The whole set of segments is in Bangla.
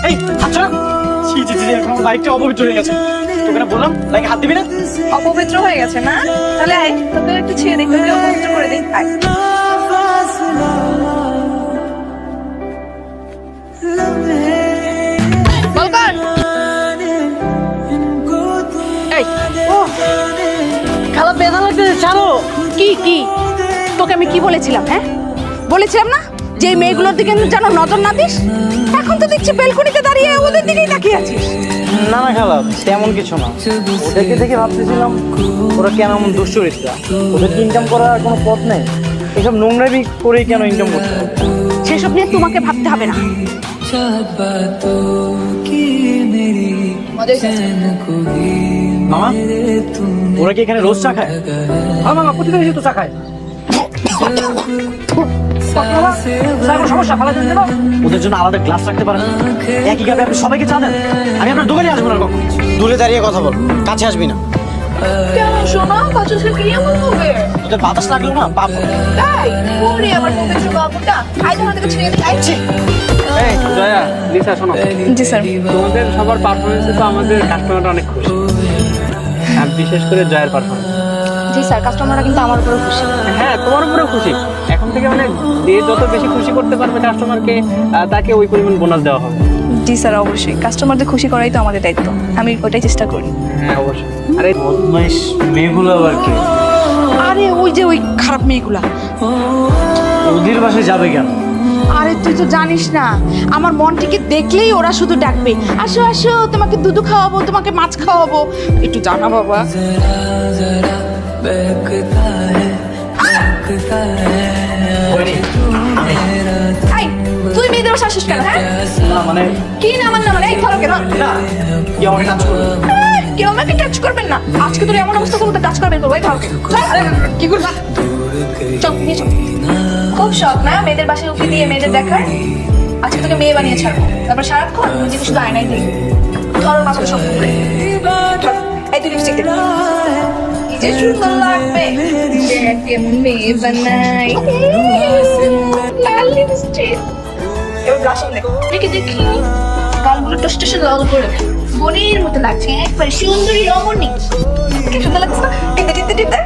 এই আচ্ছা ছি ছি ছি এখন বাইকটা অপবিত্র হয়ে গেছে। তোকে না বললাম বাইকে হাত দিবি না। অপবিত্র হয়ে গেছে না? তাহলে আয় তোকে একটু ছেড়ে দিই, তোকে অপবিত্র করে দিই। আয় বলকর। এই ও খালা বেদনা লাগতেছে ছাড়ো। কি কি তোকে আমি কি বলেছিলাম? হ্যাঁ বলেছিলাম না যে এই মেয়েগুলোর দিকে যেন নজর না দিস। এখন তো দেখছি বেলকনিতে দাঁড়িয়ে ওদের দিকেই তাকিয়ে আছিস। না না খালা তেমন কিছু না, ওদেরকে দেখে ভাবতেছিলাম ওরা কেন এমন দুশ্চরিত্রা, ওদের ইনকাম করার কোনো পথ নেই, এসব নোংরামি করেই কেন ইনকাম করতে হবে? সেসব নিয়ে তোমাকে ভাবতে হবে না। মামা ওরা কি এখানে রোজ চা খায়? হ্যাঁ মামা প্রতিদিন এসে তো চা খায়। ওদের জন্য আলাদা গ্লাস রাখতে পারেন, একই কাপে আপনি সবাইকে চা দেন। আমি আপনার দোকানে আসবো না কখন। দূরে দাঁড়িয়ে কথা বল, কাছে আসবি না। কেন শোনা বাতাস কি এমন হবে? তোদের বাতাস লাগলো না পাপ তাই ওরে আমার পবিত্র বাবুটা আই ধরে থেকে ছেড়ে যাচ্ছি। এই জয়া লিসা শোনো। জি স্যার। তোমাদের সবার পারফরমেন্সে তো আমাদের কাস্টমাররা অনেক খুশি, আর বিশেষ করে জয়ের পারফরমেন্স। জি স্যার, কাস্টমাররা কিন্তু আমার উপরে খুশি। হ্যাঁ তোমার উপরেও খুশি। এখন থেকে মানে যে যত বেশি খুশি করতে পারবে কাস্টমারকে তাকে ওই পরিমাণ বোনাস দেওয়া হবে। জি স্যার অবশ্যই, কাস্টমারদের খুশি করাই তো আমাদের দায়িত্ব, আমি ওটাই চেষ্টা করি। হ্যাঁ অবশ্যই। আরে বদমাইশ মেয়েগুলো আবার কি? আরে ওই যে ওই খারাপ মেয়েগুলা। ওদের বাসায় যাবে কেন? আরে তুই তো জানিস না, আমার মনটিকে দেখলেই ওরা শুধু ডাকবে, আসো আসো তোমাকে দুধ খাওয়াবো, তোমাকে মাছ খাওয়াবো, একটু জানা বাবা। তুই মেয়েদের শাসিস কেন? হ্যাঁ মানে কি না মানে মানে এই ধরো কেন কেউ আমাকে টাচ করবেন না। আজকে তোর এমন অবস্থা করবো টাচ করবেন করবো। কি করবা? চল নিয়ে চল। খুব শখ না মেয়েদের বাসায় উঠে দিয়ে মেয়েদের দেখার? আজকে তোকে মেয়ে বানিয়ে ছাড়বো, তারপর সারাক্ষণ নিজেকে শুধু আয়নায় দিই। ধরো মাথাটা সব করে এই তুই লিপস্টিক দে, যে সুন্দর লাগবে মেয়ে বানাই লাল লিপস্টিক। এবার ব্লাশ অন দে, দেখি দেখি গালগুলো টস টসে লাল করে বোনের মতো লাগছে, একবারে সুন্দরী রমণী। কি সুন্দর লাগছে না? টিপতে টিপতে টিপতে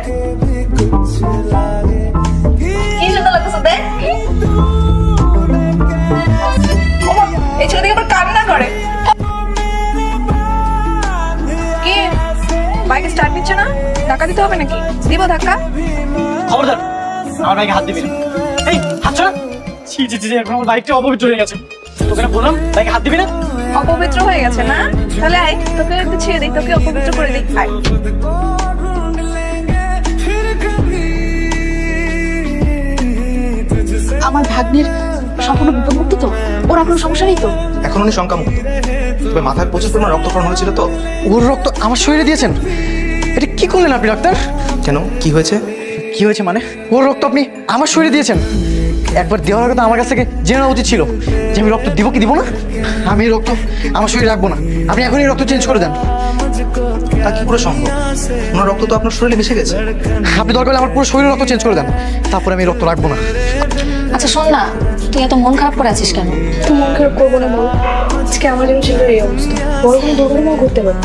কি সুন্দর লাগছে দেখ। এই ছেলে থেকে আবার কান্না করে। কি বাইকে স্টার্ট দিচ্ছে না? ধাক্কা দিতে হবে নাকি? দিব ধাক্কা? খবরদার আমার বাইকে হাত দিবি না। এই হাত ছাড়া। ছি ছি ছি এখন আমার বাইকটা অপবিত্র হয়ে গেছে। তোকে না বললাম বাইকে হাত দিবি না। অপবিত্র হয়ে গেছে না? তাহলে আয় তোকে একটু ছেড়ে দিই, তোকে অপবিত্র করে দিই। আয় আমার ভাগ্নের সম্পূর্ণ বিপদমুক্ত তো? ওরা কোনো সমস্যা নেই তো? এখন উনি শঙ্কামুক্ত, তবে মাথায় প্রচুর পরিমাণ রক্তক্ষরণ হয়েছিল তো। ওর রক্ত আমার শরীরে দিয়েছেন? এটা কি করলেন আপনি ডাক্তার? কেন কি হয়েছে? কি হয়েছে মানে? ওর রক্ত আপনি আমার শরীরে দিয়েছেন? একবার দেওয়ার কথা আমার কাছ থেকে জেনে নেওয়া উচিত ছিল যে আমি রক্ত দিব কি দিব না। আমি রক্ত আমার শরীরে রাখবো না, আপনি এখনই রক্ত চেঞ্জ করে দেন। তা কি করে সম্ভব? ওনার রক্ত তো আপনার শরীরে মিশে গেছে। আপনি দরকার হলে আমার পুরো শরীরে রক্ত চেঞ্জ করে দেন, তারপরে আমি রক্ত রাখবো না। আচ্ছা শোন না, তুই এত মন খারাপ করে আছিস কেন? তুই মন খারাপ করবো না বল, আজকে আমার জন্য ছিল এই অবস্থা, বড় কোনো দুর্ঘটনাও ঘটতে পারত।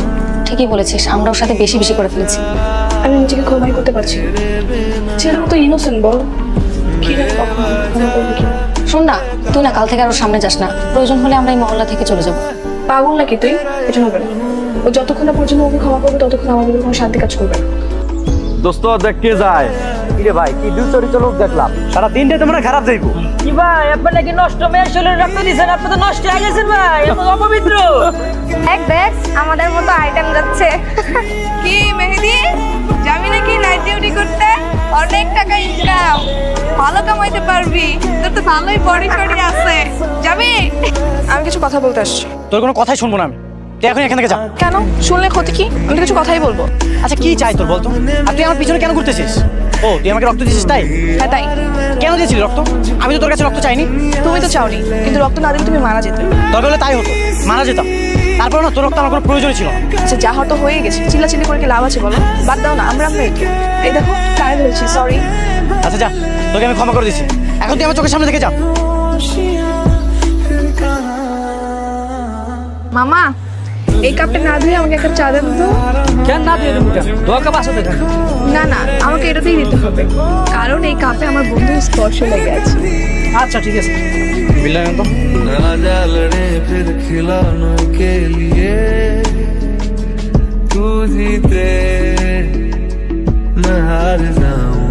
ঠিকই বলেছিস, আমরা ওর সাথে বেশি বেশি করে ফেলেছি। আমি নিজেকে ক্ষমাই করতে পারছি না। ছেলেটা তো ইনোসেন্ট বল, কি জানি কখন ক্ষমা করবি কি। শোন না, তুই না কাল থেকে আর ওর সামনে যাস না, প্রয়োজন হলে আমরা এই মহল্লা থেকে চলে যাবো। পাগল নাকি তুই? এটা হবে না। ও যতক্ষণ না পর্যন্ত ওকে ক্ষমা করবে ততক্ষণ আমাদের কোনো শান্তি কাজ করবে না। দোস্ত দেখ কে যায়। কিরে ভাই কি দুচরিত লোক দেখলাম, সারা দিনটা তোমরা খারাপ যাইবো। কি ভাই আপনি নাকি নষ্ট মেয়ের শরীরে রক্ত দিয়েছেন? আপনি তো নষ্ট হয়ে গেছেন ভাই, আপনি অপবিত্র। দেখ দেখ আমাদের মতো আইটেম যাচ্ছে। কি মেহেদি যাবি নাকি নাইট ডিউটি করতে? অনেক টাকা ইনকাম, ভালো কামাইতে পারবি, তোর তো ভালোই বডি শডি আছে। যাবি? আমি কিছু কথা বলতে আসছি। তোর কোনো কথাই শুনবো না আমি, তুই এখন এখান থেকে যা। কেন? শুনলে ক্ষতি কি? আমি কিছু কথাই বলবো। আচ্ছা কি চাই তোর বলতো? আর তুই আমার পিছনে কেন ঘুরতেছিস? ও তুই আমাকে রক্ত দিয়েছিস তাই? হ্যাঁ তাই। কেন দিয়েছিলি রক্ত? আমি তো তোর কাছে রক্ত চাইনি। তুমি তো চাওনি, কিন্তু রক্ত না দিলে তুমি মারা যেতে। তবে হলে তাই হতো, মারা যেতাম। তারপর না তোর রক্ত আমার কোনো প্রয়োজনই ছিল না। আচ্ছা যা হতো হয়ে গেছে, চিল্লাচিল্লি করে কি লাভ আছে বলো? বাদ দাও না, আমরা এই দেখো কারে ধরেছি, সরি। আচ্ছা যা, তোকে আমি ক্ষমা করে দিচ্ছি, এখন তুই আমার চোখের সামনে থেকে যা। মামা এই কাপটা না ধুয়ে আমাকে একটা চা দেন তো। কেন না দিয়ে দেবো কেন? দোয়া কাপ আসো দেখেন। না না, আমাকে এটাতেই দিতে হবে, কারণ এই কাপে আমার বন্ধুর স্পর্শ লেগে আছে। আচ্ছা ঠিক আছে। বিল্লা তো राजा लड़े फिर खिलौनों के लिए तू जीते मैं हार जाऊं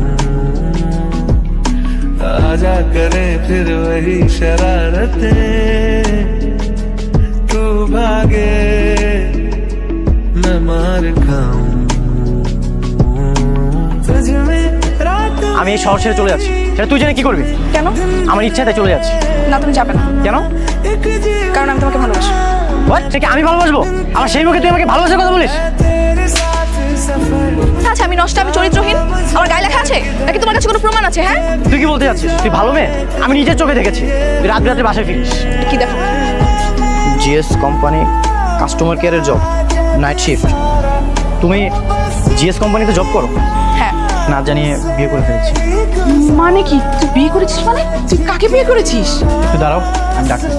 आजा करे फिर वही शरारतें तू भागे मैं मार खाऊं तुझ में रात আমি এই শহর ছেড়ে চলে যাচ্ছি, সেটা তুই জেনে কি করবি? কেন? আমার ইচ্ছাতে চলে যাচ্ছি। না তুমি যাবে না। কেন? কারণ আমি তোমাকে ভালোবাসি। ঠিক আমি ভালোবাসবো? আমার সেই মুখে তুই আমাকে ভালোবাসার কথা বলিস? আচ্ছা আমি নষ্ট, আমি চরিত্রহীন, আমার গায়ে লেখা আছে নাকি তোমার কাছে কোনো প্রমাণ আছে? হ্যাঁ তুই কি বলতে যাচ্ছিস? তুই ভালো মেয়ে, আমি নিজের চোখে দেখেছি। তুই রাত রাতে বাসায় ফিরিস। কি দেখো? জিএস কোম্পানি কাস্টমার কেয়ারের জব, নাইট শিফট। তুমি জিএস কোম্পানিতে জব করো? হ্যাঁ। না জানিয়ে বিয়ে করে ফেলেছি। মানে কি? তুই বিয়ে করেছিস? মানে তুই কাকে বিয়ে করেছিস? তুই দাঁড়াও, আমি ডাক্তার।